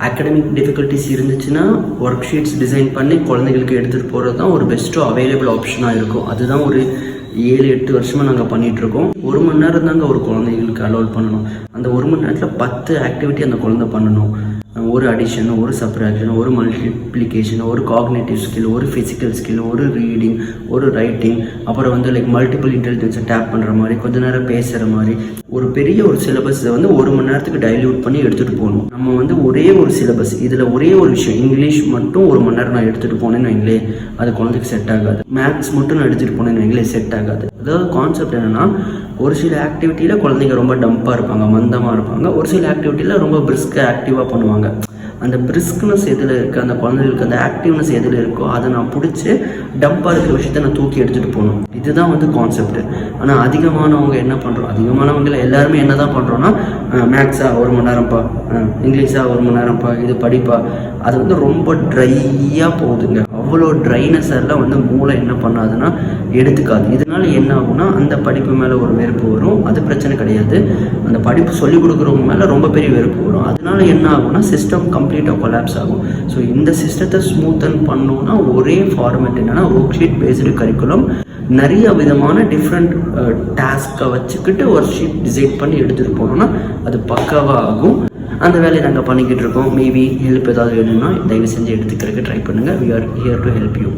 Academic difficulties இருந்துச்சுன்னா work sheets design பண்ணி குழந்தைகளுக்கு எடுத்துகிட்டு போகிறது தான் ஒரு பெஸ்ட்டோ அவைலபிள் ஆப்ஷனாக இருக்கும். அதுதான் ஒரு 7-8 வருஷமாக நாங்கள் பண்ணிகிட்ருக்கோம். 1 மணி நேரம் தாங்க ஒரு குழந்தைகளுக்கு அலோட் பண்ணணும். அந்த 1 மணி நேரத்தில் 10 ஆக்டிவிட்டி அந்த குழந்தை பண்ணணும். ஒரு அடிஷன், ஒரு சப்ராக்ஷன், ஒரு மல்டிப்ளிகேஷன், ஒரு காக்னேட்டிவ் ஸ்கில், ஒரு ஃபிசிக்கல் ஸ்கில், ஒரு ரீடிங், ஒரு ரைட்டிங், அப்புறம் வந்து லைக் மல்டிபிள் இன்டெலிஜென்ஸை டேப் பண்ணுற மாதிரி, கொஞ்ச நேரம் பேசுகிற மாதிரி ஒரு பெரிய ஒரு சிலபஸை வந்து 1 மணி நேரத்துக்கு டைல்யூட் பண்ணி எடுத்துகிட்டு போகணும். நம்ம வந்து ஒரே ஒரு சிலபஸ், இதில் ஒரே ஒரு விஷயம் இங்கிலீஷ் மட்டும் 1 மணி நேரம் நான் எடுத்துகிட்டு போனேன்னு வைங்களே, அது குழந்தைக்கு செட் ஆகாது. மேத்ஸ் மட்டும் நான் எடுத்துகிட்டு போனேன்னு வைங்களே, செட் ஆகாது. அதாவது கான்செப்ட் என்னென்னா, ஒரு சில ஆக்டிவிட்டியில் குழந்தைங்க ரொம்ப டம்பாக இருப்பாங்க, மந்தமாக இருப்பாங்க. ஒரு சில ஆக்டிவிட்டியில் ரொம்ப பிரிஸ்காக ஆக்டிவாக பண்ணுவாங்க. அந்த பிரிஸ்க்னஸ் எதில் இருக்குது, அந்த குழந்தைகளுக்கு அந்த ஆக்டிவ்னஸ் எதில் இருக்கோ அதை நான் பிடிச்சி டம்பாக இருக்கிற விஷயத்த நான் தூக்கி எடுத்துகிட்டு போகணும். இதுதான் வந்து கான்செப்ட். ஆனால் அதிகமானவங்க என்ன பண்ணுறோம், அதிகமானவங்கள எல்லாருமே என்ன தான் பண்ணுறோன்னா, மேக்ஸா 1 மணி நேரம்ப்பா, இங்கிலீஷா 1 மணி நேரம்ப்பா, இது படிப்பா, அது வந்து ரொம்ப ட்ரையாக போகுதுங்க. அவ்வளோ ட்ரைனஸ் எல்லாம் வந்து மூளை என்ன பண்ணாதுன்னா எடுத்துக்காது. இதனால என்ன ஆகும்னா, அந்த படிப்பு மேலே ஒரு வெறுப்பு வரும். அது பிரச்சனை கிடையாது, அந்த படிப்பு சொல்லிக் கொடுக்குறவங்க மேலே ரொம்ப பெரிய வெறுப்பு வரும். அதனால என்ன ஆகும்னா சிஸ்டம் கம்ப்ளீட்டாக கொலாப்ஸ் ஆகும். ஸோ இந்த சிஸ்டத்தை ஸ்மூத்தன் பண்ணோன்னா ஒரே ஃபார்மேட் என்னென்னா ஒர்க் ஷீட் பேஸ்டு கரிக்குலம். நிறைய விதமான டிஃப்ரெண்ட் டாஸ்க்கை வச்சுக்கிட்டு ஒர்க் ஷீட் டிசைன் பண்ணி எடுத்துகிட்டு போனோம்னா அது பக்காவாக ஆகும். அந்த வேலையை நாங்கள் பண்ணிக்கிட்டு இருக்கோம். மேபி ஹெல்ப் ஏதாவது வேணும்னா தயவு செஞ்சு எடுத்துக்கிறதுக்கு ட்ரை பண்ணுங்கள். We are here to help you.